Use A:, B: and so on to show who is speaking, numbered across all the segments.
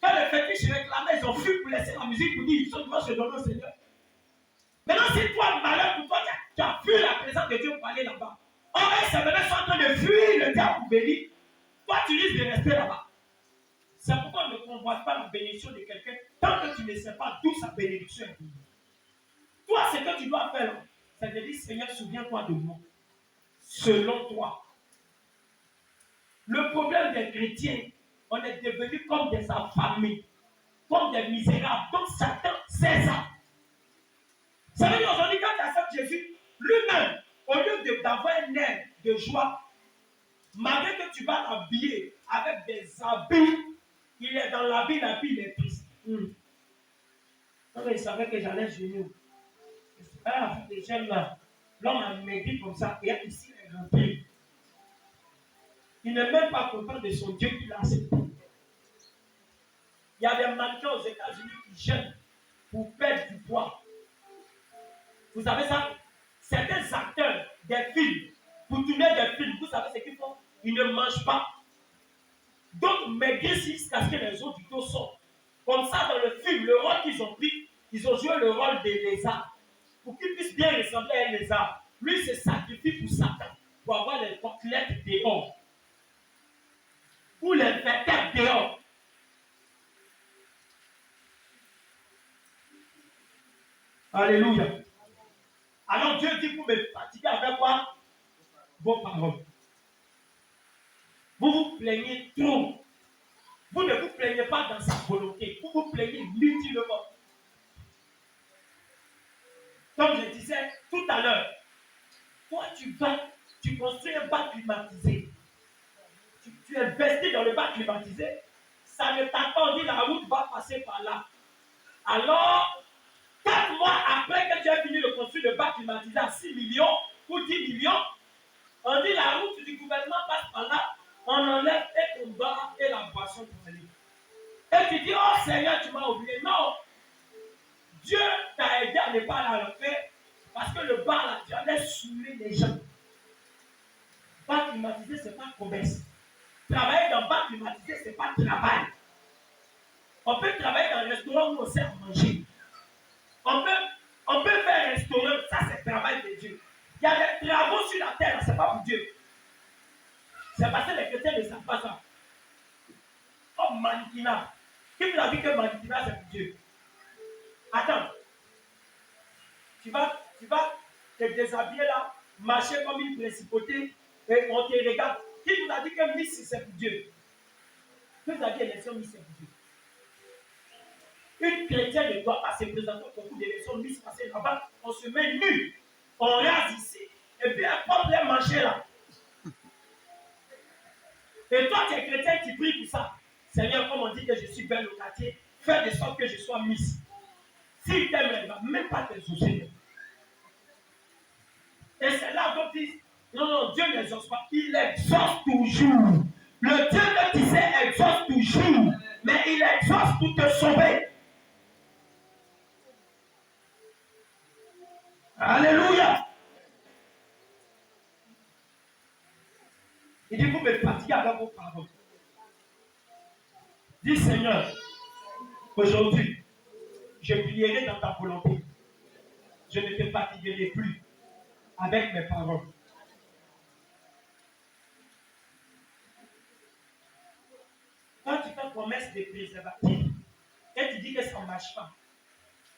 A: Quand les fétiches réclamaient, ils ont fui pour laisser la musique pour dire ils sont devant se donner au Seigneur. Maintenant, c'est toi, malheur pour toi, tu as fui la présence de Dieu pour aller là-bas. Or, ces bébés sont en train de fuir le diable pour bénir. Toi, tu risques de rester là-bas. C'est pourquoi on ne convoite pas la bénédiction de quelqu'un tant que tu ne sais pas d'où sa bénédiction est. Toi, ce que tu dois faire, c'est de dire, Seigneur, souviens-toi de moi. Selon toi. Le problème des chrétiens, on est devenus comme des affamés, comme des misérables. Donc Satan, c'est ça. Ça veut dire aujourd'hui, quand tu acceptes Jésus, lui-même, au lieu d'avoir un air de joie, malgré que tu vas l'habiller avec des habits, il est dans l'habit, il est triste. Non, mais il savait que j'allais gémir. Ah, les jeunes là, l'homme a maigri comme ça, et ici, il est rempli. Il n'est même pas content de son Dieu qu'il a accepté. Il y a des mannequins aux États-Unis qui gênent pour perdre du poids. Vous savez ça? Certains acteurs des films, pour tourner des films, vous savez ce qu'ils font? Ils ne mangent pas. Donc, maigrissent jusqu'à ce que les autres du dos sortent. Comme ça, dans le film, le rôle qu'ils ont pris, ils ont joué le rôle des lézards. Pour qu'ils puissent bien ressembler à un lézard. Lui, se sacrifie pour Satan, pour avoir les côtelettes dehors. Ou les vertèbres dehors. Alléluia. Alors Dieu dit, vous me fatiguez avec quoi? Vos paroles. Vous vous plaignez trop. Vous ne vous plaignez pas dans sa volonté. Vous vous plaignez inutilement. Comme je disais tout à l'heure, toi tu construis un bac climatisé. Tu investis dans le bac climatisé. Ça ne t'attend, dit la route va passer par là. Alors, 4 mois après que tu as fini de construire le bac climatisé à 6 millions ou 10 millions, on dit la route du gouvernement passe par là, on enlève et ton bar et la boisson pour aller. Et tu dis, oh Seigneur, tu m'as oublié. Non, Dieu t'a aidé à ne pas la refaire parce que le bar là, tu allais saouler les gens. Bar climatisé, ce n'est pas commerce. Travailler dans bar climatisé, ce n'est pas travail. On peut travailler dans un restaurant où on sert à manger. On peut faire un restaurant, ça c'est le travail de Dieu. Il y a des travaux sur la terre, ce n'est pas pour Dieu. C'est parce que les chrétiens ne savent pas ça. Comme mannequinat. Qui vous a dit que mannequinat c'est pour Dieu? Attends. Tu vas te déshabiller là, marcher comme une principauté et on te regarde. Qui vous a dit que Miss c'est pour Dieu? Qui vous a dit élection Miss c'est pour Dieu? Une chrétienne ne doit pas se présenter au concours d'élection Miss parce que là-bas, on se met nu, on rase ici, et puis un problème manger là. Et toi, tu es chrétien, tu pries pour ça. Seigneur, comme on dit que je suis belle au quartier, fais de sorte que je sois Miss. S'il t'aime, il ne va même pas t'exaucer. Et c'est là qu'on dit, non, Dieu n'exauce pas, il exauce toujours. Le Dieu que tu sais exauce toujours, mais il exauce pour te sauver. Alléluia. Il dit, vous me fatiguez avec vos paroles. Dis Seigneur, aujourd'hui, je prierai dans ta volonté. Je ne te fatiguerai plus avec mes paroles. Quand tu fais promesse de préservatif et tu dis que ça ne marche pas,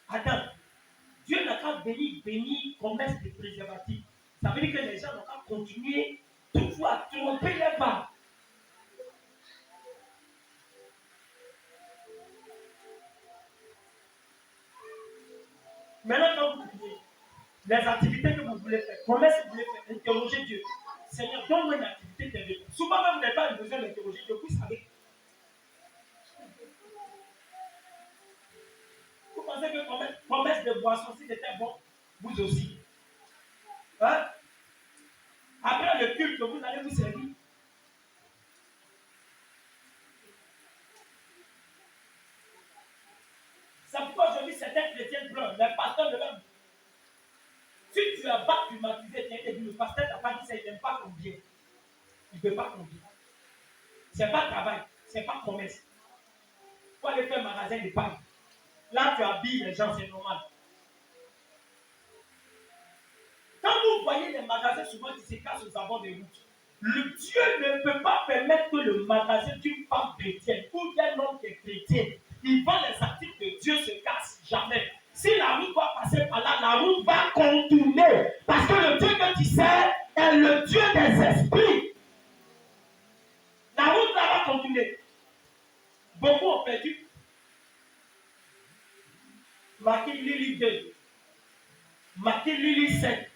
A: attends, Dieu n'a qu'à bénir promesse de préservatif. Ça veut dire que les gens n'ont qu'à continuer toutefois à tromper les femmes. Maintenant, quand vous priez, les activités que vous voulez faire, promesse que vous voulez faire, interrogez Dieu. Seigneur, donne-moi une activité terrible. Souvent, même vous n'avez pas besoin d'interroger Dieu, vous savez. Vous pensez que promesse de boisson, si c'était bon, vous aussi. Hein? Après le culte, vous allez vous servir. C'est pourquoi aujourd'hui certains chrétiens pleurent. Les pasteurs de même. Si tu as pas climatisé, le pasteur n'a pas dit ça, il n'aime pas combien. Il ne peut pas combien. Ce n'est pas travail, ce n'est pas promesse. pour aller faire un magasin de pain. Là, tu habilles les gens, c'est normal. Quand vous voyez les magasins souvent qui se cassent aux abords des routes, le Dieu ne peut pas permettre que le magasin d'une femme chrétienne ou d'un homme qui est chrétien, il vend les articles de Dieu se casse jamais. Si la route va passer par là, la route va contourner. Parce que le Dieu que tu sers est le Dieu des esprits. La route là va contourner. Beaucoup ont perdu. Marqué Lili 2. Marqué Lili 7.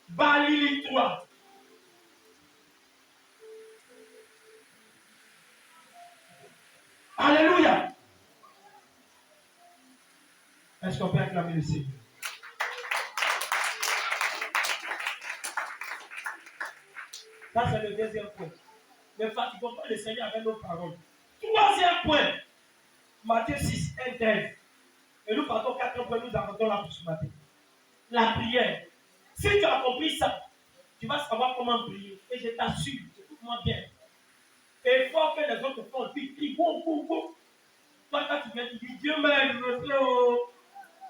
A: Bas Lili 3. Alléluia. Est-ce qu'on peut acclamer le Seigneur? Ça, c'est le deuxième point. Ne fatiguons pas le Seigneur avec nos paroles. Troisième point. Matthieu 6, 1, 13. Et nous partons 4 points, nous arrêtons là pour ce matin. La prière. Si tu as compris ça, tu vas savoir comment prier. Et je t'assure, écoute-moi bien. Et il faut que les autres font, puis crie, go, go, go. Toi, quand tu viens, tu dis, Dieu m'aide,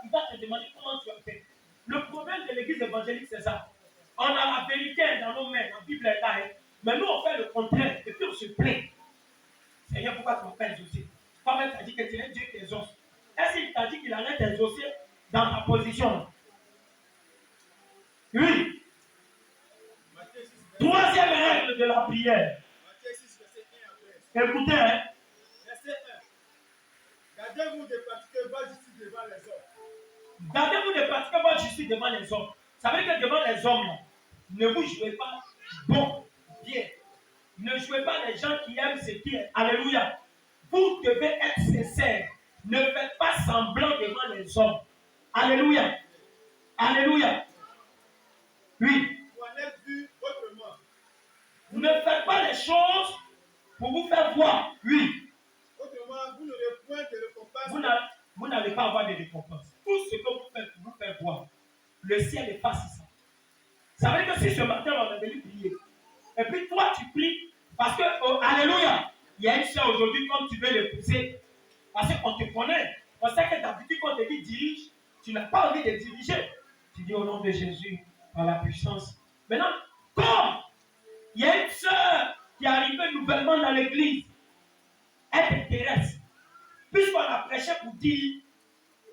A: il va te demander comment tu as fait. Le problème de l'église évangélique, c'est ça. On a la vérité dans nos mains, la Bible est là. Mais nous, on fait le contraire. Et puis on se plaint. Seigneur, pourquoi tu m'appelles exaucé? Toi-même, tu as dit que tu es Dieu qui exauce. Est-ce qu'il t'a dit qu'il allait t'exaucer dans ta position? Oui. Troisième règle de la prière. Écoutez, hein.
B: Verset 1. Gardez-vous de pratiquer votre justice devant les hommes.
A: Gardez-vous de pratiquer votre justice devant les hommes. Ça veut dire que devant les hommes, là, ne vous jouez pas bon, bien. Ne jouez pas les gens qui aiment ce qui est. Alléluia. Vous devez être sincère. Ne faites pas semblant devant les hommes. Alléluia. Alléluia. Oui.
B: Vous en êtes vu autrement.
A: Ne faites pas les choses pour vous faire voir. Oui.
B: Autrement, vous n'aurez point de récompense.
A: Vous n'allez pas avoir de récompense. Tout ce que vous faites pour vous faire voir, le ciel est facile. Ça veut dire que si ce matin on est venu prier, et puis toi tu pries, parce que, oh, alléluia, il y a une soeur aujourd'hui, comme tu veux le pousser, parce qu'on te connaît, on sait que d'habitude quand on te dit dirige, tu n'as pas envie de diriger. Tu dis au nom de Jésus, par la puissance. Maintenant, comme il y a une soeur qui est arrivée nouvellement dans l'église, elle t'intéresse. Puisqu'on a prêché pour dire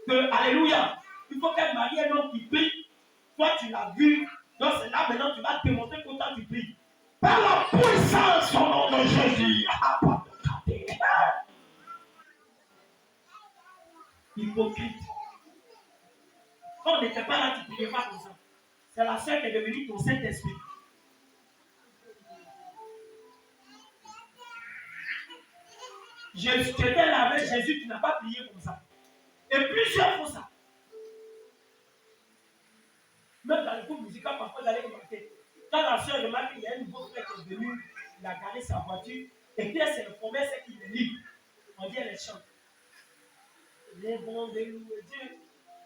A: que, alléluia, il faut qu'elle marie un homme qui prie. Toi, tu l'as vu. Donc, c'est là maintenant, tu vas te démontrer comment tu pries. Par la puissance au nom de Jésus. Hypocrite. Quand on n'était pas là, tu ne priais pas comme ça. C'est la sœur qui est devenue ton Saint-Esprit. Je t'étais là avec Jésus, tu n'as pas prié comme ça. Et plusieurs font ça. Même dans le groupe musical, parfois, vous allez remarquer. Quand la soeur remarque qu'il y a un nouveau frère qui est venu, il a garé sa voiture, et puis elle s'est informée, c'est qu'il est libre. On dit, elle chante. Les bons de louer Dieu.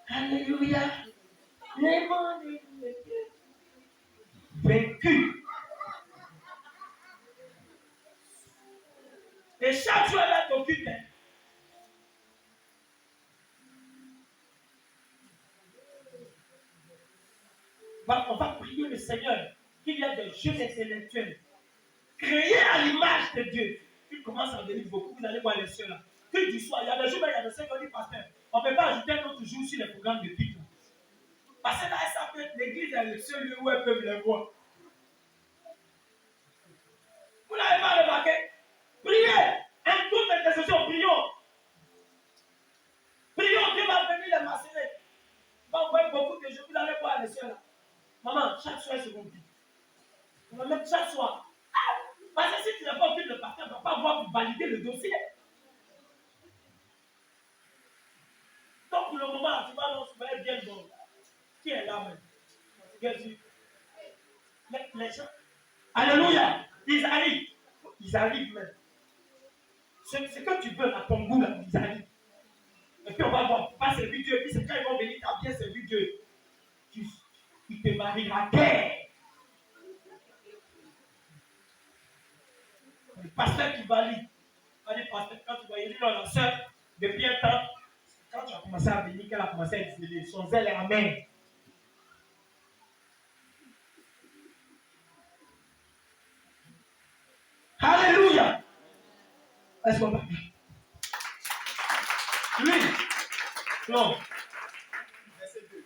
A: Alléluia. Les bons de louer Dieu. Vaincu. Et chaque jour, elle est occupée. On va prier le Seigneur qu'il y a des jeunes intellectuels créés à l'image de Dieu. Ils commencent à venir beaucoup. Vous allez voir les soeurs là. Que du soir, il y a des jours, il y a des soeurs qui disent, pasteur, on ne peut pas ajouter un autre jour sur les programmes de pique. Parce que là, ça peut être l'église est le seul lieu où elles peuvent les voir. Vous n'avez pas remarqué? Priez. Un coup d'intercession, prions. Prions, Dieu va venir les macérer. Va envoyer beaucoup de gens. Vous allez voir les soeurs là. Maman, chaque soir, c'est compliqué. On va mettre chaque soir. Parce que si tu n'as pas occupé le pasteur, tu ne vas pas pouvoir valider le dossier. Donc, pour le moment, tu vas être bien bon. Qui est là même? Jésus. Les gens. Alléluia. Ils arrivent. Ils arrivent même. Ce que tu veux, à ton goût, là, ils arrivent. Et puis on va voir, pas servir Dieu. Et puis c'est quand ils vont venir, tu as bien servi Dieu. Il te mariera guère. Le pasteur qui valide. On dit, pasteur, quand tu voyais la soeur, depuis un temps, quand tu as commencé à venir, qu'elle a commencé à exceller, son zèle est amer. Alléluia. Est-ce qu'on va dire? Oui. Non.
B: Verset 2.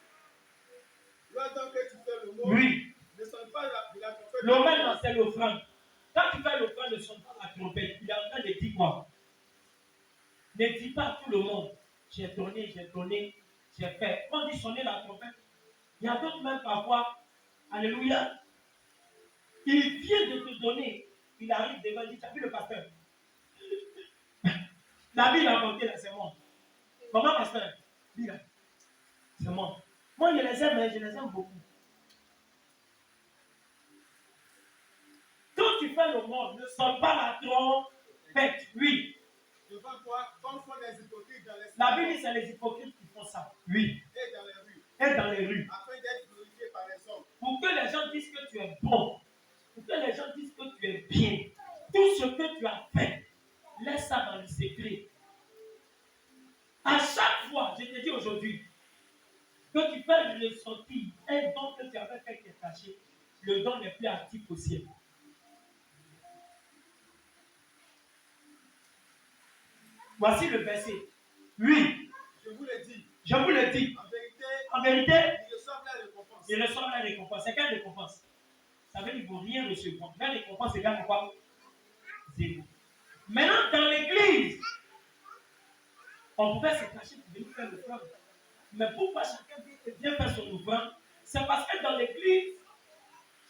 B: Lorsque tu fais le mot,
A: Oui.
B: ne sonne pas de la trompette.
A: Le même, c'est l'offrande. Quand tu fais l'offrande, ne sonne pas la trompette. Il est en train de dire quoi? Ne dis pas à tout le monde, j'ai donné, j'ai fait. Quand on dit sonner la trompette, il y a d'autres même parfois, alléluia, il vient de te donner, il arrive devant, il dit, tu as vu le pasteur? La Bible a porté là, c'est moi. Comment pasteur? Dis là, c'est moi. Moi, je les aime, mais je les aime beaucoup. Quand tu fais le monde, ne sonne pas la trompette, oui.
B: Devant toi, comme font les hypocrites dans les
A: La Bible dit c'est les hypocrites qui font ça. Oui.
B: et dans les rues.
A: Et dans les rues.
B: Afin d'être glorifiés par les hommes.
A: Pour que les gens disent que tu es bon. Pour que les gens disent que tu es bien. Tout ce que tu as fait, laisse ça dans le secret. À chaque fois, je te dis aujourd'hui, que tu fais ressortir un don que tu avais fait qui est caché, le don n'est plus actif au ciel. Voici le verset. Oui.
B: Je vous le dis.
A: Je vous le dis.
B: En vérité,
A: il
B: reçoivent la récompense.
A: Il reçoit la récompense. C'est quelle récompense? Ça veut dire qu'il ne faut rien recevoir. La récompense égale à quoi? Zéro. Maintenant, dans l'église, on pouvait se cacher pour venir faire le front. Mais pourquoi chacun vient faire son ouvrage? C'est parce que dans l'église,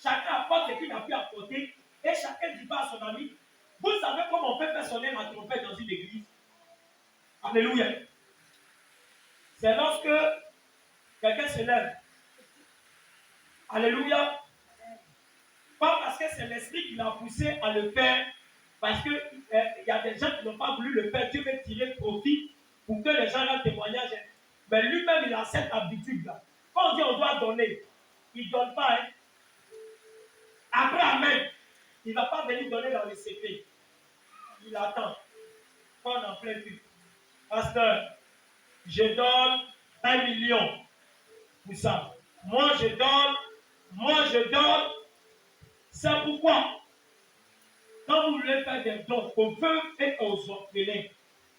A: chacun apporte ce qu'il a pu apporter et chacun dit pas à son ami. Vous savez comment on peut faire sonner la trompette dans une église? Alléluia. C'est lorsque quelqu'un se lève. Alléluia. Pas parce que c'est l'esprit qui l'a poussé à le faire, parce qu'il y a des gens qui n'ont pas voulu le faire. Dieu veut tirer profit pour que les gens rendent témoignage. Mais lui-même, il a cette habitude-là. Quand on dit on doit donner, il ne donne pas. Hein. Après, amen. Il ne va pas venir donner dans le CP. Il attend. Quand on en plein plus. Pasteur, je donne 1 million pour ça. Moi, je donne. C'est pourquoi, quand vous voulez faire des dons aux veuves et aux orphelins,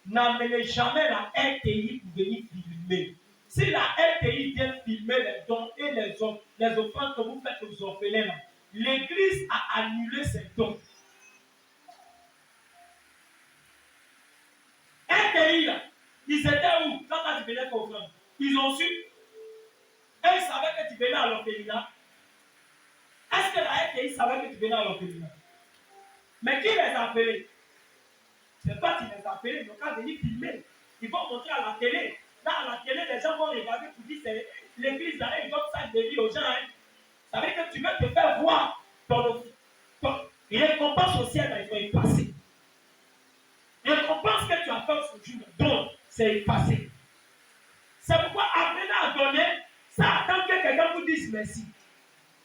A: n'amenez jamais la RTI pour venir filmer. Si la RTI vient filmer les dons et les offrandes que vous faites aux orphelins, l'église a annulé ces dons. RTI, là, ils étaient où quand tu venais pour offrande? Ils ont su. Et ils savaient que tu venais à l'orphelinat. Est-ce que la RTI savait que tu venais à l'orphelinat? Mais qui les a appelés? C'est toi qui les as appelés, donc quand venir filmer, ils vont montrer à la télé. Là, à la télé, les gens vont regarder pour dire c'est l'église là, ils donnent ça de vie aux gens. Hein. Ça veut dire que tu veux te faire voir ton récompense au ciel, il faut effacer. Récompense que tu as fait ce jour, donc c'est effacé. C'est pourquoi apprenez à donner, ça attend que quelqu'un vous dise merci.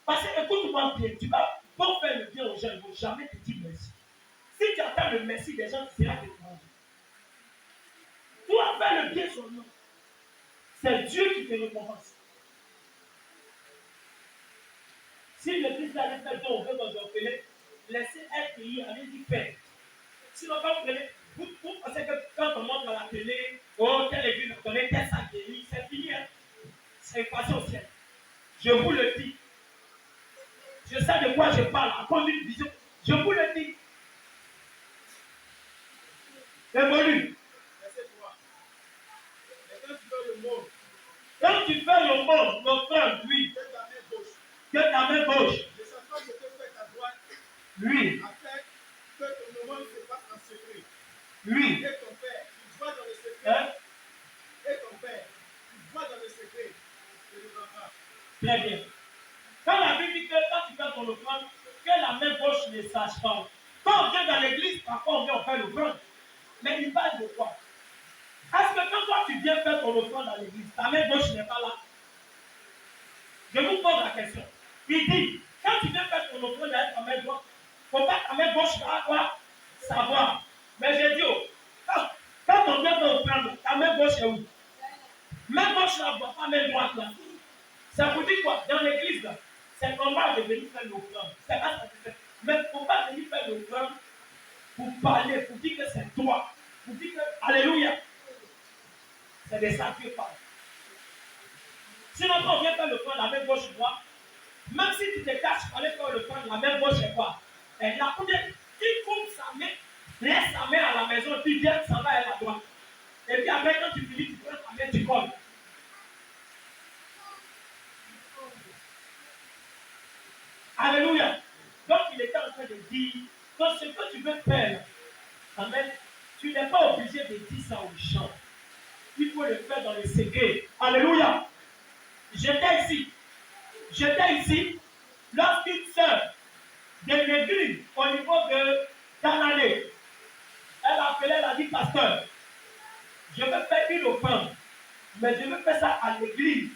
A: Parce que écoute-moi bien, tu vas pour faire le bien aux gens, ils ne vont jamais te dire merci. Si tu attends le merci des gens, tu seras étranger. Toi, faire le bien seulement. C'est Dieu qui te récompense. Si l'église allait faire don, on veut dans un fêlé, laissez RTI, allez-y faire. Sinon, quand vous pensez que quand on montre à la télé, oh, telle église a donné tel sac guéri, c'est fini. Hein? C'est passé au ciel. Je vous le dis. Je sais de quoi je parle à cause d'une vision. Je vous le dis. Évolue.
B: Verset 3. Et quand tu fais le mot,
A: Quand tu fais le mot, l'offrande, oui.
B: que ta main gauche.
A: Que ta main gauche.
B: Ne sache pas ce que fait ta droite.
A: Oui.
B: Afin que ton moment se passe en secret.
A: Oui.
B: Et ton père, tu vois dans le secret.
A: Hein?
B: Et ton père, tu vois dans le secret. Et le rendra.
A: Très bien. Quand la Bible dit que quand tu fais ton offrande, que la main gauche ne sache pas. Quand on vient dans l'église, parfois on vient faire l'offrande. Mais il parle de quoi? Est-ce que quand toi tu viens faire ton offrande dans l'église, ta main gauche n'est pas là? Je vous pose la question. Il dit, quand tu viens faire ton offrande avec ta main droite, il ne faut pas que ta main gauche va quoi? Savoir. Mais j'ai dit, oh, quand on vient offrande, ta main gauche est où? Main gauche là, pas main droite là. Ça vous dit quoi? Dans l'église là, c'est normal de venir faire l'offrande. C'est pas ça que c'est. Mais il ne faut pas venir faire l'offrande pour parler, pour dire que c'est toi. Pour dire que, alléluia. C'est de ça que Dieu parle. Sinon, quand on vient faire l'offrande, la main gauche droite, même si tu te caches pour aller faire l'offrande, la main gauche est quoi? Elle a qui coupe sa main, laisse sa main à la maison, puis vient, ça va à la droite. Et puis après, quand tu finis, tu prends ta main, tu colles. Alléluia. Donc, il était en train de dire, donc ce que tu veux faire, amen, tu n'es pas obligé de dire ça aux gens. Il faut le faire dans le secret. Alléluia. J'étais ici, lorsqu'une sœur de l'église au niveau de Cananée, elle appelait, elle a dit, pasteur, je veux faire une offrande, mais je veux faire ça à l'église.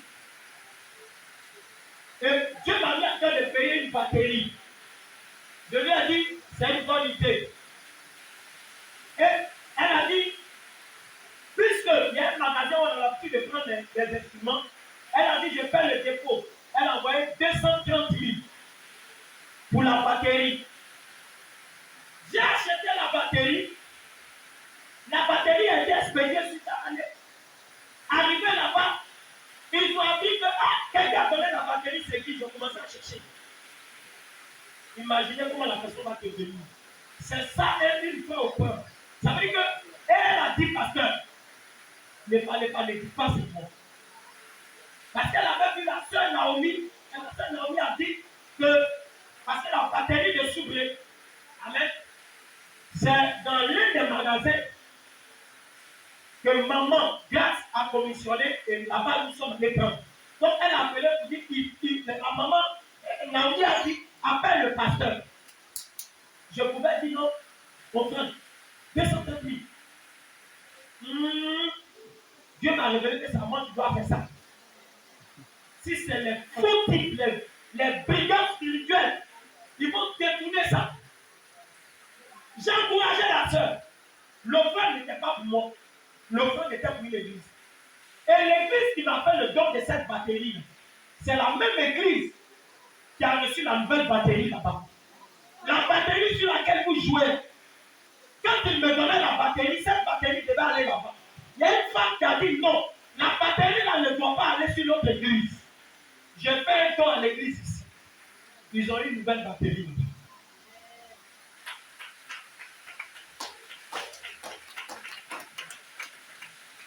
A: Et Dieu m'a mis à cœur de payer une batterie. Je lui ai dit, c'est une bonne idée. Et elle a dit, puisqu'il y a un magasin où on a l'habitude de prendre des instruments, elle a dit, je fais le dépôt. Elle a envoyé 230 000 pour la batterie. J'ai acheté la batterie. La batterie a été expédiée sur ta année. Arrivé là-bas, ils ont dit que quelqu'un a donné la batterie, c'est qui? Ils ont commencé à chercher. Imaginez comment la personne va te venir. C'est ça, une fois au point. Ça veut dire qu'elle a dit, pasteur, ne fallait pas le dire, pas c'est moi. Parce qu'elle avait vu la sœur Naomi, et la sœur Naomi a dit que, parce que la batterie de soublé, amen, c'est dans l'un des magasins que maman, Grâce, a commissionné, et là-bas nous sommes les prendre. Donc elle a appelé pour dire, la maman, Naomi a dit, appelle le pasteur. Je pouvais dire non, mon frère, 230 000. Dieu m'a révélé que c'est à moi qui dois faire ça. Si c'est les faux types, les brigands spirituels, ils vont détourner ça. J'ai encouragé la sœur. L'offrande n'était pas pour moi. L'offrande était pour l'église. Et l'église qui m'a fait le don de cette batterie, c'est la même église qui a reçu la nouvelle batterie là-bas. La batterie sur laquelle vous jouez. Quand il me donnait la batterie, cette batterie devait aller là-bas. Il y a une femme qui a dit non, la batterie là ne doit pas aller sur l'autre église. J'ai fait un tour à l'église ici. Ils ont eu une nouvelle batterie.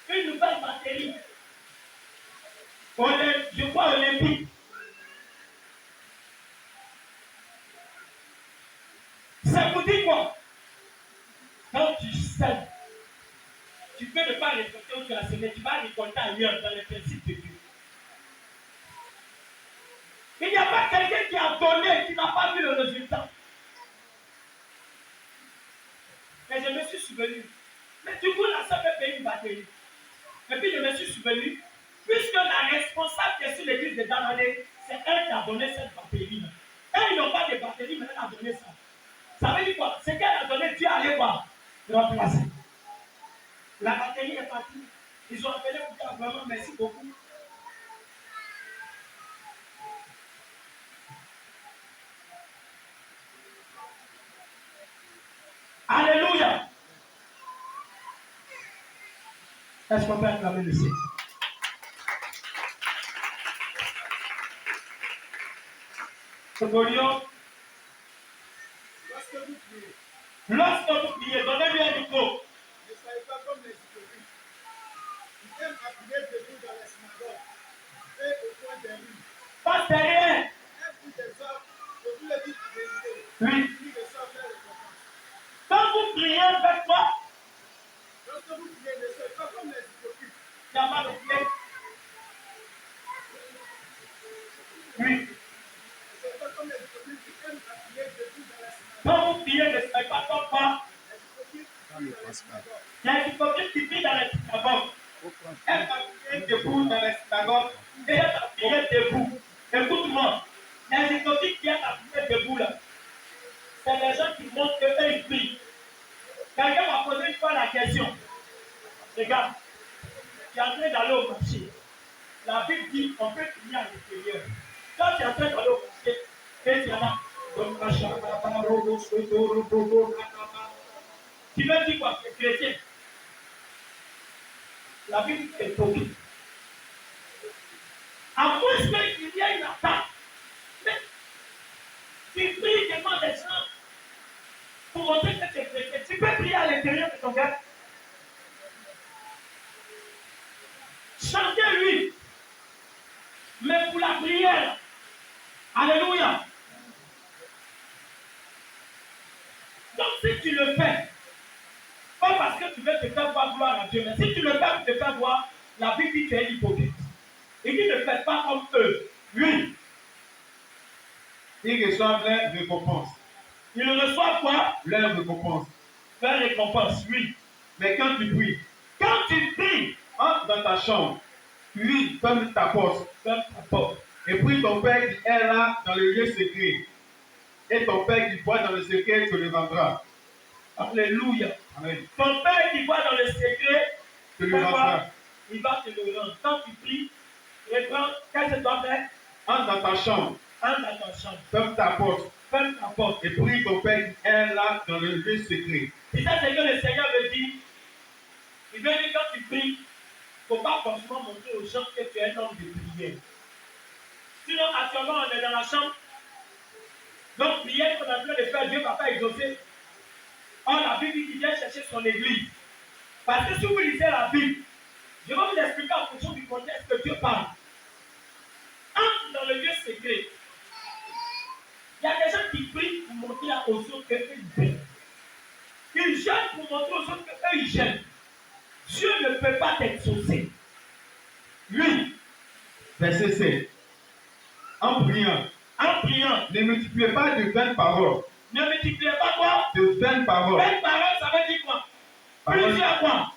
A: Une nouvelle batterie. Je crois olympique. Ça vous dit quoi? Quand tu sèmes, tu peux ne pas récolter où tu as semé, tu vas récolter ailleurs dans les principes de Dieu. Il n'y a pas quelqu'un qui a donné, qui n'a pas vu le résultat. Et je me suis souvenu. Mais du coup, la sœur peut payer une batterie. Et puis je me suis souvenu, puisque la responsable qui est sur l'église de Danané, c'est elle qui a donné cette batterie-là. Et ils n'ont pas de batterie, mais elle a donné ça. Ça veut dire quoi? C'est qu'elle a donné, Dieu allait voir, remplacer. La batterie est partie. Ils ont appelé pour dire vraiment merci beaucoup. Alléluia. Est-ce qu'on peut acclamer le Seigneur? Sogorion. Lorsque vous priez, donnez-lui un micro.
B: Ne soyez pas comme les hypocrites. Ils aiment appuyer debout dans les synagogues et au coin des rues.
A: Pas derrière.
B: Un coup des hommes, je vous le dis en vérité.
A: Oui.
B: Puis de sorte faire récompense.
A: Quand vous priez, faites quoi?
B: Lorsque vous priez, ne soyez pas comme les hypocrites.
A: Il n'y a pas de prière. Oui.
B: Ne soyez pas comme les hypocrites qui aiment appuyer debout dans les synagogues.
A: Quand vous priez, ne soyez pas comme quoi?
B: Les hypocrites qui prient dans les synagogues.
A: Il y a des hypocrites qui prient dans les synagogues. Elle va prier debout dans les synagogues. Et elle va prier debout. Écoute-moi. Les hypocrites qui aiment prier debout là, c'est les gens qui montrent qu'eux ils prient. Quelqu'un m'a posé Regarde, tu es en train d'aller au marché. La Bible dit qu'on peut prier à l'intérieur. Quand tu es en train d'aller au marché, et tu es là, tu me dis quoi? Tu es chrétien. La Bible est hypocrite. À moins qu'il y ait une attaque. Mais tu pries devant des gens pour montrer que tu es chrétien. Tu peux prier à l'intérieur de ton cœur. Chanter, oui. Mais pour la prière, alléluia. Donc si tu le fais, pas parce que tu veux te faire voir gloire à Dieu, mais si tu le fais pour te faire voir, la Bible dit que tu es hypocrite. Et qu'il ne fait pas comme eux. Oui.
B: Ils reçoivent leur récompense.
A: Ils reçoivent quoi?
B: Leur récompense.
A: Leur récompense, oui.
B: Mais quand tu pries,
A: entre
B: dans ta chambre, puis ferme ta porte.
A: Ferme ta porte.
B: Et prie ton Père qui est là dans le lieu secret. Et ton Père qui voit dans le secret te le rendra.
A: Alléluia.
B: Amen.
A: Ton Père qui voit dans le secret
B: Te le rendra.
A: Il va te le rendre. Quand tu pries, reprends, qu'est-ce que tu dois faire?
B: Entre dans ta chambre.
A: Entre dans ta chambre.
B: Ferme ta porte.
A: Ferme ta porte.
B: Et prie ton Père qui est là dans le lieu secret.
A: C'est ça ce que le Seigneur veut dire. Il veut dire quand tu pries, il ne faut pas forcément montrer aux gens que tu es un homme de prière. Sinon, actuellement, on est dans la chambre. Donc, prière qu'on est en train de faire, Dieu va pas exaucer. Or, la Bible dit qu'il vient chercher son église. Parce que si vous lisez la Bible, je vais vous expliquer en fonction du contexte que Dieu parle. Entre dans le lieu secret. Il y a des gens qui prient pour montrer aux autres qu'eux ils prient. Ils jeûnent pour montrer aux autres qu'eux ils jeûnent. Dieu ne peut pas t'exaucer. Lui.
B: Verset 7. En priant, ne multipliez pas de vaines paroles.
A: Ne multipliez pas quoi?
B: De vaines paroles.
A: Vaines paroles, ça veut dire quoi? Plusieurs quoi?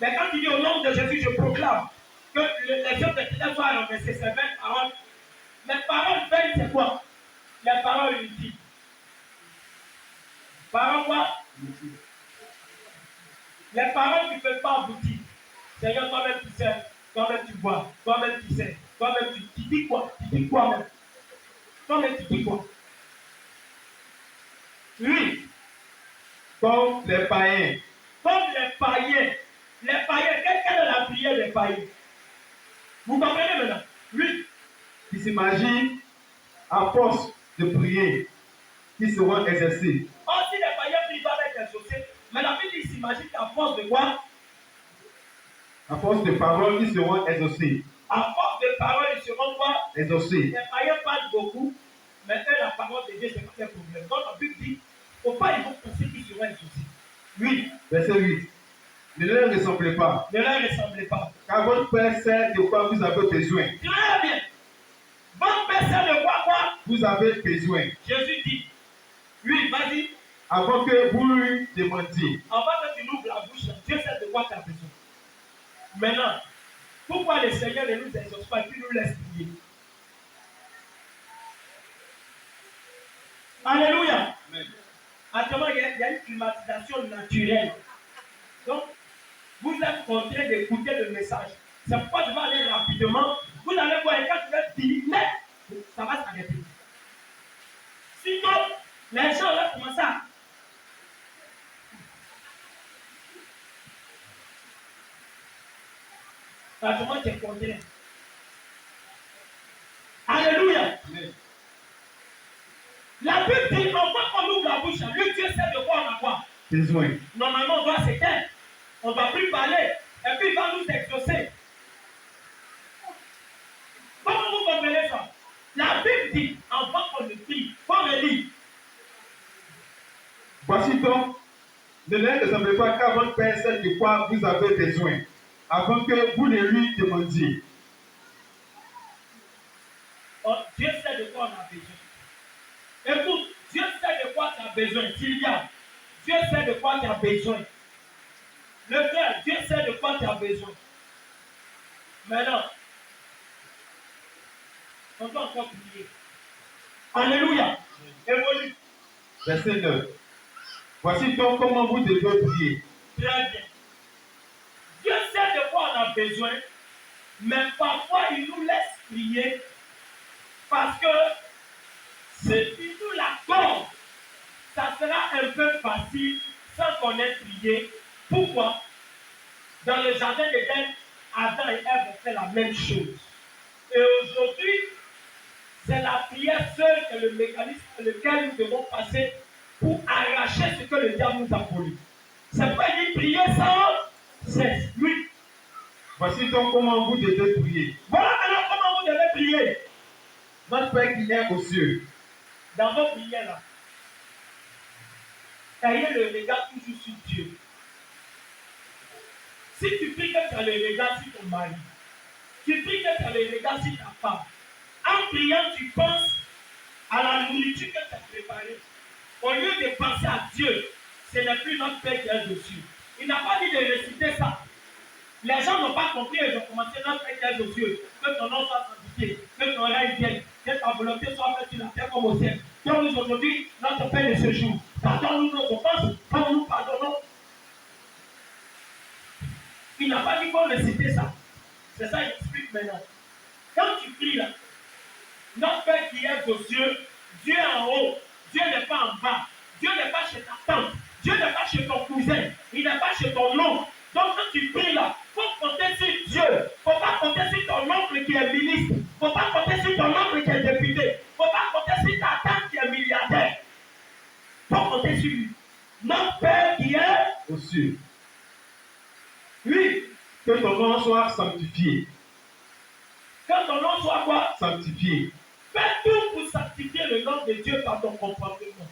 A: Mais quand il dit au nom de Jésus, je proclame que les œuvres de ténèbres soient renversées, c'est vaines paroles. Mais paroles vaines, c'est quoi? Les paroles inutiles. Paroles quoi? Les paroles qui ne peuvent pas aboutir. Seigneur, toi-même tu sais, toi-même tu vois, toi-même tu sais, toi-même tu dis quoi? Tu dis quoi même? Toi-même tu dis quoi? Oui.
B: Comme les païens.
A: Comme les païens. Les païens, quelle est la prière des païens? Vous comprenez maintenant? Oui.
B: Qui s'imaginent à force de prier, qui seront exercés.
A: Or, si les païens prient, ils doivent être exaucés. Mais la Bible s'imagine qu'à force de quoi?
B: À force de paroles, ils seront exaucés.
A: À force de paroles, ils seront quoi?
B: Exaucés.
A: Les païens parlent beaucoup, mais eux, la parole de Dieu, c'est pas un problème. Donc, la Bible dit, il ne faut pas, ils vont penser qu'ils seront exaucés. Oui.
B: Verset 8. Ne leur ressemblez pas.
A: Ne leur ressemblez pas.
B: Car votre Père sait de quoi vous avez besoin.
A: Très bien. Votre Père sait de quoi?
B: Vous avez besoin.
A: Jésus dit. Oui, vas-y.
B: Avant que vous lui demandiez.
A: Avant que tu n'ouvres la bouche, Dieu sait de quoi tu as besoin. Maintenant, pourquoi le Seigneur ne nous exauce pas et puis nous laisse prier? Alléluia.
B: Amen.
A: Actuellement, il y a une climatisation naturelle. Donc, vous êtes en train d'écouter le message. C'est pourquoi je vais aller rapidement. Vous allez voir, quand tu vas dire, mais ça va s'arrêter. Sinon, les gens vont commencer à. Actuellement, tu es contraint. Alléluia.
B: Amen.
A: La Bible dit, on voit qu'on ouvre la bouche, lui Dieu sait de quoi on a quoi.
B: Besoin.
A: Normalement, on doit s'éteindre. On ne va plus parler. Et puis, il va nous exaucer. Comment vous comprenez ça? La Bible dit, avant qu'on le prie, qu'on le lit.
B: Voici donc, ne leur ressemblez pas car votre Père sait de quoi vous avez besoin, avant que vous ne lui demandiez.
A: Oh, Dieu sait de quoi on a besoin. Écoute, Dieu sait de quoi tu as besoin. Sylvia, Dieu sait de quoi tu as besoin. Le frère, Dieu sait de quoi tu as besoin. Maintenant, on doit encore prier. Alléluia. Évolue.
B: Verset 9. Voici donc comment vous devez prier.
A: Très bien. besoin, mais parfois il nous laisse prier parce que si il nous l'accorde, ça sera un peu facile sans qu'on ait prié. Pourquoi? Dans le jardin d'Éden, Adam et Ève ont fait la même chose. Et aujourd'hui, c'est la prière seule que le mécanisme par lequel nous devons passer pour arracher ce que le diable nous a volé. C'est pas dit prier sans cesse. Oui.
B: Voici donc comment vous devez prier.
A: Voilà maintenant comment vous devez prier.
B: Notre Père qui est aux cieux.
A: Dans vos prières là, ayez le regard toujours sur Dieu. Si tu pries que tu as le regard sur ton mari, tu pries que tu as le regard sur ta femme, en priant, tu penses à la nourriture que tu as préparée. Au lieu de penser à Dieu, ce n'est plus notre Père qui est dessus. Il n'a pas dit de réciter ça. Les gens n'ont pas compris et ils ont commencé notre Père qui est aux cieux. Que ton nom soit sanctifié, que ton règne vienne, que ta volonté soit faite sur la terre comme au ciel. Donne-nous aujourd'hui notre Père de ce jour. Pardonne-nous nos offenses, comme nous pardonnons. Il n'a pas dit qu'on récitait ça. C'est ça qu'il explique maintenant. Quand tu pries là, notre Père qui est aux cieux, Dieu est en haut, Dieu n'est pas en bas, Dieu n'est pas chez ta tante, Dieu n'est pas chez ton cousin, il n'est pas chez ton oncle. Donc quand tu pries là, il faut compter sur Dieu. Il ne faut pas compter sur ton oncle qui est ministre. Il ne faut pas compter sur ton oncle qui est député. Il ne faut pas compter sur ta tante qui est milliardaire. Il faut compter sur lui. Notre Père qui est
B: Aux cieux.
A: lui.
B: Que ton nom soit sanctifié.
A: Que ton nom soit quoi?
B: Sanctifié.
A: Fais tout pour sanctifier le nom de Dieu par ton comportement.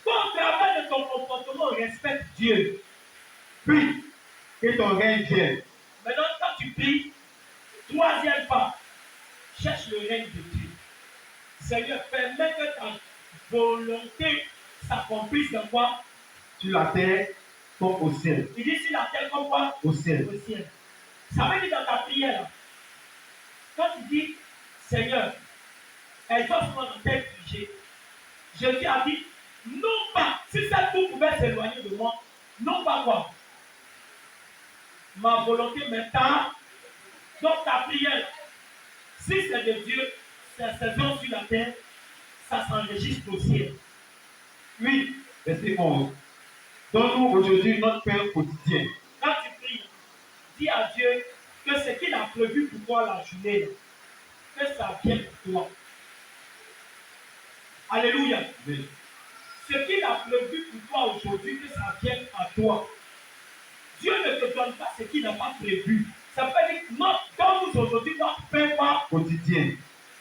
A: Quand tu travers de ton comportement, respecte Dieu.
B: Puis, que ton règne vienne.
A: Maintenant, quand tu pries, troisième pas, cherche le règne de Dieu. Seigneur, permets que ta volonté s'accomplisse dans quoi?
B: Sur la terre comme au ciel.
A: Il dit sur la terre comme quoi?
B: Au ciel.
A: Au ciel. Ça veut dire dans ta prière, là, quand tu dis, Seigneur, exauce-moi dans tel sujet, Jésus a dit, non pas, si cette tout pouvait s'éloigner de moi, non pas quoi? Ma volonté maintenant. Donc ta prière, si c'est de Dieu, sa saison sur la terre, ça s'enregistre au ciel.
B: Oui, verset 11. Donne-nous aujourd'hui notre pain quotidien.
A: Quand tu pries, dis à Dieu que ce qu'il a prévu pour toi la journée, que ça vienne pour toi. Alléluia.
B: Oui.
A: Ce qu'il a prévu pour toi aujourd'hui, que ça vienne à toi. Dieu ne te donne pas ce qu'il n'a pas prévu. Ça veut dire que donne-nous aujourd'hui notre pain
B: quotidien.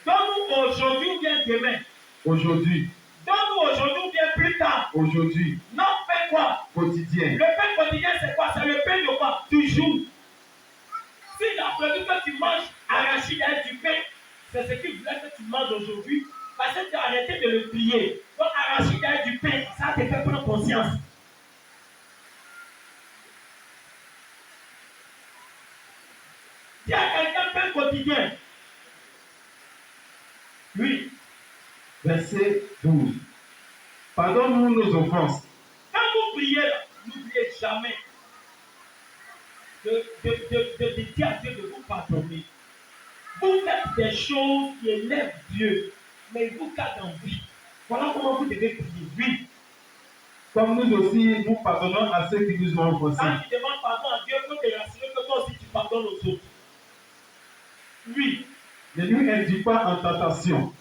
A: Donne-nous aujourd'hui ou bien demain.
B: Aujourd'hui.
A: Donne-nous aujourd'hui ou bien plus tard.
B: Aujourd'hui.
A: Notre pain quoi?
B: Quotidien.
A: Le pain quotidien c'est quoi? C'est le pain de quoi? Toujours. S'il a prévu que tu manges arachide et du pain, c'est ce qu'il voulait que tu manges aujourd'hui. Parce que tu as arrêté de le plier. Donc arachide et du pain, ça te fait prendre conscience. Dis à quelqu'un pain quotidien. Oui.
B: Verset 12. Pardonne-nous nos offenses.
A: Quand vous priez, n'oubliez jamais de dire à Dieu de vous pardonner. Vous faites des choses qui élèvent Dieu, mais il vous garde en vie. Voilà comment vous devez prier. Oui.
B: Comme nous aussi, nous pardonnons à ceux qui nous ont offensés.
A: Quand tu demandes pardon à Dieu, il faut te rassurer que toi aussi tu pardonnes aux autres. Oui.
B: Ne lui induis pas en tentation,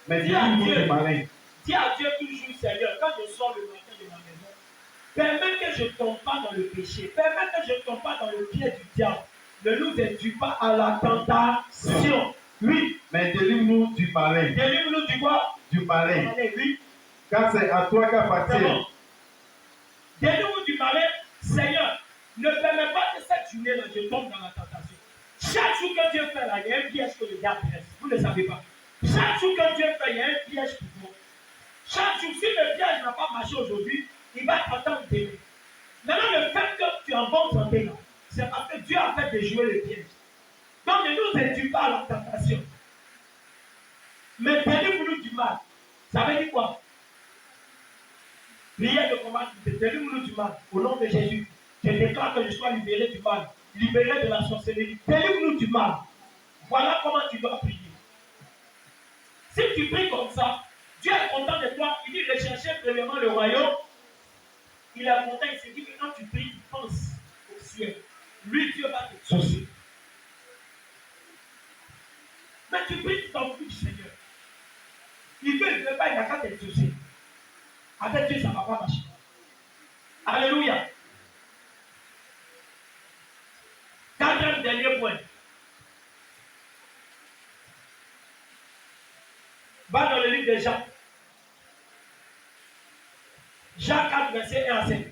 B: mais délivre-nous du malin.
A: Dis à Dieu toujours, Seigneur, quand je sors le matin de ma maison, permets que je ne tombe pas dans le péché. Permets que je ne tombe pas dans le pied du diable. Ne nous induis pas à la tentation. Oui.
B: Mais délivre-nous du malin.
A: Délivre-nous du quoi?
B: Du malin.
A: Oui.
B: Car c'est à toi qu'appartient.
A: Bon. Délivre-nous du malin, Seigneur. Ne permets pas que cette journée-là, je tombe dans la tentation. Chaque jour que Dieu fait là, il y a un piège que le diable dresse. Vous ne savez pas. Chaque jour que Dieu fait, il y a un piège pour toi. Chaque jour, si le piège n'a pas marché aujourd'hui, il va t'attendre demain. Maintenant, le fait que tu es en bonne santé là, c'est parce que Dieu a fait déjouer le piège. Donc, ne nous induis pas à la tentation. Mais délivre-nous du mal. Ça veut dire quoi? Prière de combat, délivre-nous du mal. Au nom de Jésus, je déclare que je sois libéré du mal. libéré de la sorcellerie. Délivre-nous du mal. Voilà comment tu dois prier. Si tu pries comme ça, Dieu est content de toi. Il dit rechercher premièrement le royaume. Il est content. Il se dit que quand tu pries, tu penses au ciel. Lui, Dieu va te saucer. Mais tu pries, tu t'en fous du Seigneur. Il veut, il ne veut pas, il n'a qu'à te saucer. Avec Dieu, ça ne va pas marcher. Alléluia. Quatrième dernier point. Va dans le livre de Jacques. Jacques 4, verset 1 à 5.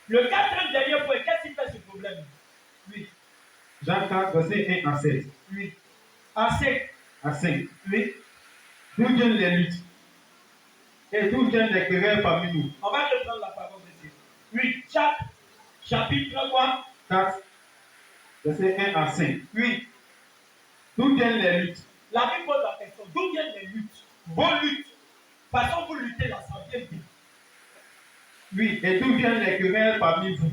A: Le quatrième dernier point, qu'est-ce qui fait ce problème? Oui.
B: Jacques 4, verset 1 à 7.
A: Oui. À 5.
B: À 5.
A: Oui.
B: D'où viennent les luttes? Et d'où viennent les querelles parmi nous?
A: On va reprendre la parole de Dieu. Oui. Jacques, chapitre 3.
B: 4, verset 1 à 5.
A: Oui.
B: D'où viennent les luttes?
A: La Bible pose la question. D'où viennent les luttes? Vos luttes. Façon vous luttez là, ça vient d'où?
B: Oui. Et d'où viennent les querelles parmi vous?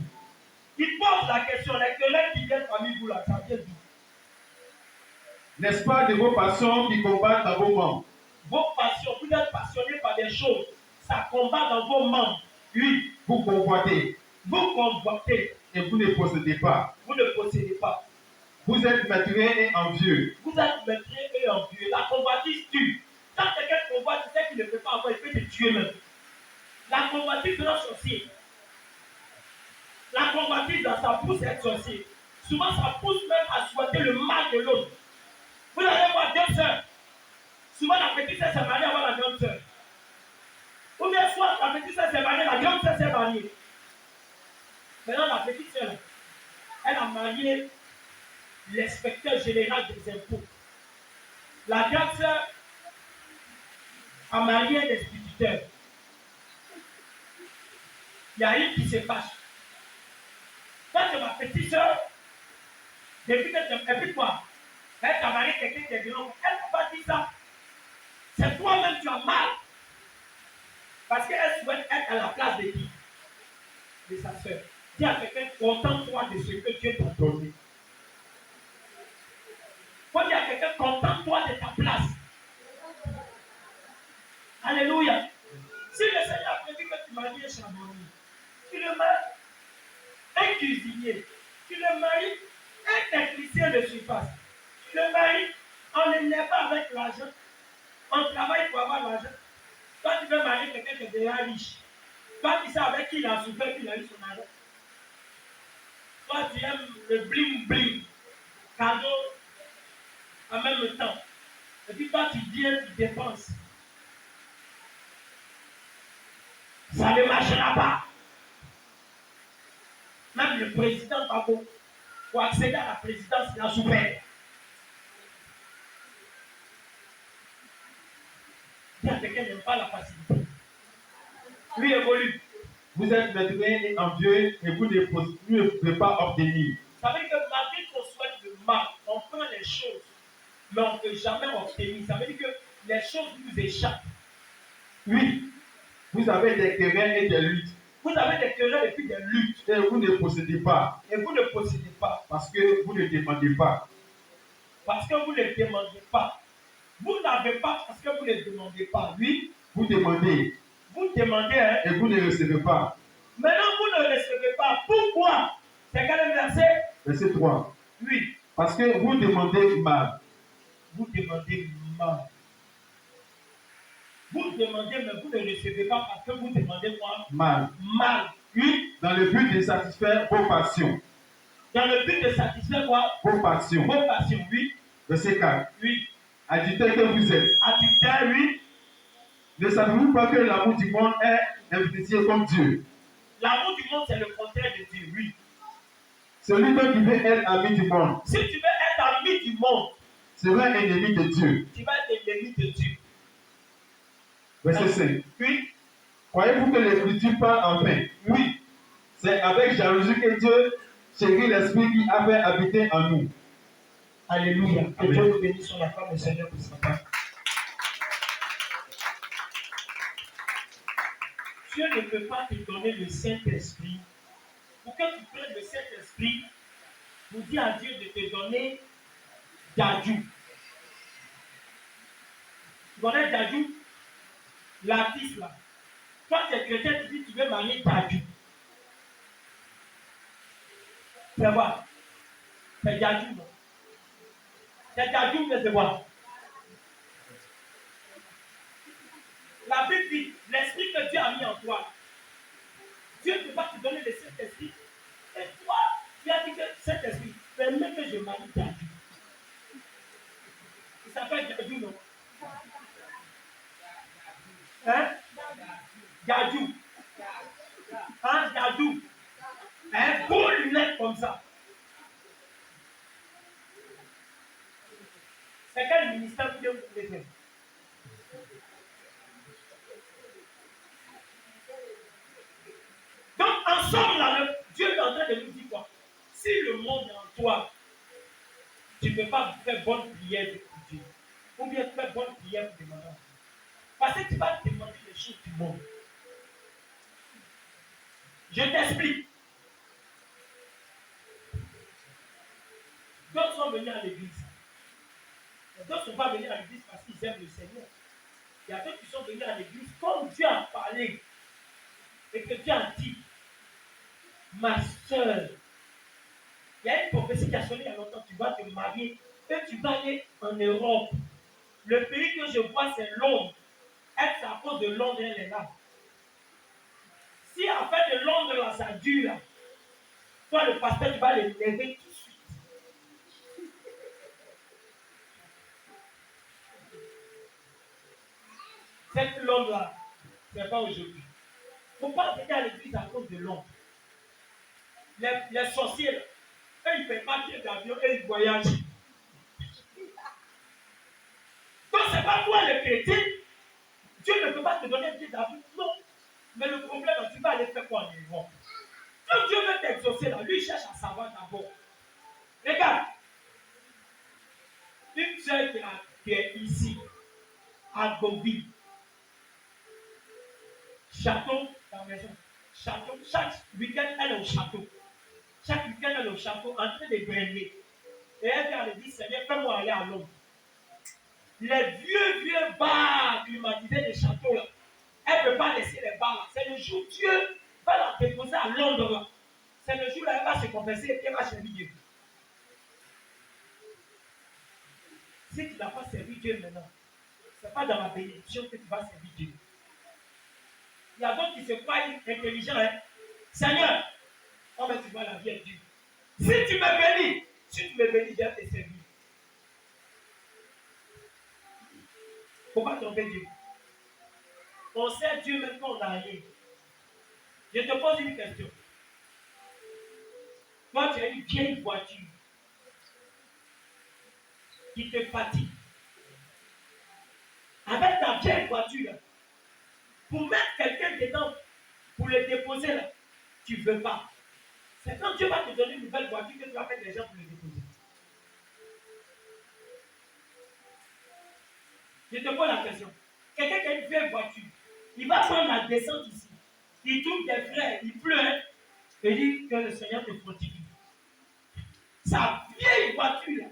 A: Il pose la question. Les querelles qui viennent parmi vous là, ça vient d'où?
B: N'est-ce pas de vos passions qui combattent dans vos membres?
A: Vos passions, vous êtes passionné par des choses. Ça combat dans vos membres. Oui.
B: Vous convoitez.
A: Vous convoitez.
B: Et vous ne possédez pas.
A: Vous ne possédez pas.
B: Vous êtes meurtriers et envieux.
A: Vous êtes meurtrier et envieux. La convoitise tue. Quand quelqu'un convoite, tu sais qu'il ne peut pas avoir, il peut te tuer même. La convoitise de notre sorcier. La convoitise, ça pousse à être sorcier. Souvent, ça pousse même à souhaiter le mal de l'autre. Vous allez voir deux sœurs. Souvent, la petite sœur s'est mariée avant la grande sœur. Ou bien soit la petite sœur s'est mariée, la grande sœur s'est mariée. Maintenant, la petite sœur, elle a marié l'inspecteur général des impôts. La grande sœur a marié un instituteur. Il y a une qui se fâche. Toi, c'est ma petite sœur. Depuis que tu quoi? Elle t'a marié quelqu'un qui est violent. Elle n'a pas dit ça. C'est toi-même tu as mal. Parce qu'elle souhaite être à la place de qui? De sa sœur. Dis à quelqu'un, contente-toi de ce que Dieu t'a donné. Faut dire à quelqu'un, contente-toi de ta place. Alléluia. Si le Seigneur a prévu que tu maries un charbonnier, tu le maries un cuisinier, tu le maries un technicien de surface, tu le maries, on ne naît pas avec l'argent, on travaille pour avoir l'argent. Toi, tu veux marier quelqu'un qui est déjà riche. Toi, tu sais avec qui il a souffert, qu'il a eu son argent. Toi, tu aimes le bling-bling, cadeau en même temps. Et puis toi, tu viens, tu dépenses. Ça ne marchera pas. Même le président Babo, pour accéder à la présidence, il a souffert. Bien, quelqu'un n'aime pas la facilité. Lui évolue.
B: Vous êtes meurtriers et envieux et vous ne pouvez pas obtenir.
A: Ça veut dire que malgré qu'on souhaite le mal, on prend les choses, mais on ne peut jamais obtenir. Ça veut dire que les choses nous échappent.
B: Oui, vous avez des querelles et des luttes.
A: Vous avez des querelles et puis des luttes.
B: Et vous ne possédez pas.
A: Et vous ne possédez pas.
B: Parce que vous ne demandez pas.
A: Parce que vous ne demandez pas. Vous n'avez pas parce que vous ne demandez pas. Oui.
B: Vous demandez.
A: Vous demandez. Hein?
B: Et vous ne recevez pas.
A: Maintenant, vous ne recevez pas. Pourquoi? C'est quel verset?
B: Verset 3.
A: Oui.
B: Parce que vous demandez mal.
A: Vous demandez mal. Vous demandez, mais vous ne recevez pas parce que vous demandez quoi?
B: Mal.
A: Mal. Oui.
B: Dans le but de satisfaire vos passions.
A: Dans le but de satisfaire quoi?
B: Vos passions.
A: Vos passions, oui.
B: Verset 4.
A: Oui.
B: Adultère que vous êtes.
A: Adultère, oui.
B: Ne savez-vous pas que l'amour du monde est influencé comme Dieu?
A: L'amour du monde, c'est le contraire de Dieu, oui.
B: Celui qui veut être ami du monde.
A: Si tu veux être ami du monde,
B: sera ennemi de Dieu.
A: Tu vas être ennemi de Dieu.
B: Verset 5.
A: Oui.
B: Croyez-vous que l'Écriture parle en vain?
A: Oui.
B: C'est avec jalousie que Dieu chérit l'Esprit qui a fait habiter en nous.
A: Alléluia. Que Dieu nous bénisse sur la femme du Seigneur pour sa part. Dieu ne peut pas te donner le Saint-Esprit. Pour que tu prennes le Saint-Esprit, vous dites à Dieu de te donner Dadju. Tu connais Dadju? L'artiste là. Toi, tu es chrétien, tu dis que tu veux marier Dadju. C'est quoi? C'est Dadju, non? C'est Dadju, mais c'est quoi? La Bible dit, l'esprit que Dieu a mis en toi, Dieu ne peut pas te donner le Saint-Esprit. Et toi, tu as dit que Saint-Esprit, permets que je marie Dadju. Il s'appelle Dadju, non? Hein? Dadju. Hein, Dadju. Un beau lunette comme ça. C'est quel ministère que Dieu vous voulez faire? Donc, ensemble, là, Dieu est en train de nous dire quoi? Si le monde est en toi, tu ne peux pas faire bonne prière pour Dieu. Ou bien faire bonne prière pour demander. Parce que tu vas demander les choses du monde. Je t'explique. D'autres sont venus à l'église. D'autres ne sont pas venus à l'église parce qu'ils aiment le Seigneur. Il y a d'autres qui sont venus à l'église comme Dieu a parlé. Et que Dieu a dit, ma soeur, il y a une prophétie qui a sonné il y a longtemps, tu vas te marier et tu vas aller en Europe. Le pays que je vois, c'est Londres. Elle, c'est à cause de Londres, elle est là. Si à fait de Londres, là, ça dure, toi, le pasteur, tu vas les lever tout de suite. Cette Londres-là, ce n'est pas aujourd'hui. Il ne faut pas venir à l'église à cause de Londres. Les sorciers, là, eux, ils ne paient pas pied d'avion et ils voyagent. Donc, ce n'est pas toi le chrétien. Dieu ne peut pas te donner un pied d'avion. Non. Mais le problème, tu vas aller faire quoi en Europe? Quand Dieu veut t'exaucer, là, lui, il cherche à savoir d'abord. Regarde. Une sœur qui est ici, à Gobi. Château, dans la maison. Château. Chaque week-end, elle est au château. Chaque week-end, elle est au château, en train de briller. Et elle vient lui dire, Seigneur, fais-moi aller à Londres. Les vieux bars climatisés des châteaux, là, elle ne peut pas laisser les bars là. C'est le jour où Dieu va la déposer à Londres, là. C'est le jour où elle va se confesser et puis elle va servir Dieu. Si tu n'as pas servi Dieu maintenant, ce n'est pas dans la bénédiction que tu vas servir Dieu. Il y a d'autres qui se croient intelligents. Hein? Seigneur, oh mais tu vois la vie est dure. Si tu me bénis, je vais te servir. Il ne faut pas tromper Dieu. On sert Dieu même quand on n'a rien. Je te pose une question. Toi, tu as une vieille voiture qui te fatigue. Avec ta vieille voiture, pour mettre quelqu'un dedans, pour le déposer là, tu ne veux pas. C'est quand Dieu va te donner une nouvelle voiture que tu vas mettre les gens pour le déposer. Je te pose la question. Quelqu'un qui a une vieille voiture, il va prendre la descente ici. Il trouve des frères, il pleure et dit que le Seigneur te fortifie. Sa vieille voiture,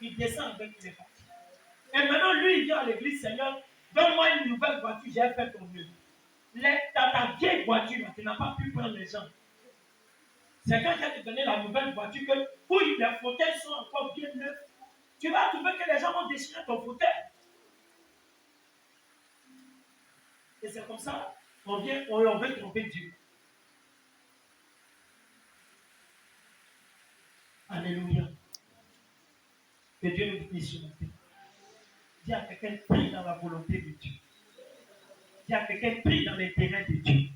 A: il descend avec les voitures. Et maintenant, lui, il vient à l'église, Seigneur, donne-moi une nouvelle voiture, j'ai fait ton mieux. Dans ta vieille voiture, tu n'as pas pu prendre les gens. C'est quand j'ai te donné la nouvelle voiture que, où les fauteuils sont encore bien neufs, tu vas trouver que les gens vont déchirer ton fauteuil. Et c'est comme ça, on veut tromper Dieu. Alléluia. Que Dieu nous bénisse sur la terre. Dis à quelqu'un, prie dans la volonté de Dieu. Dis à quelqu'un, prie dans l'intérêt de Dieu.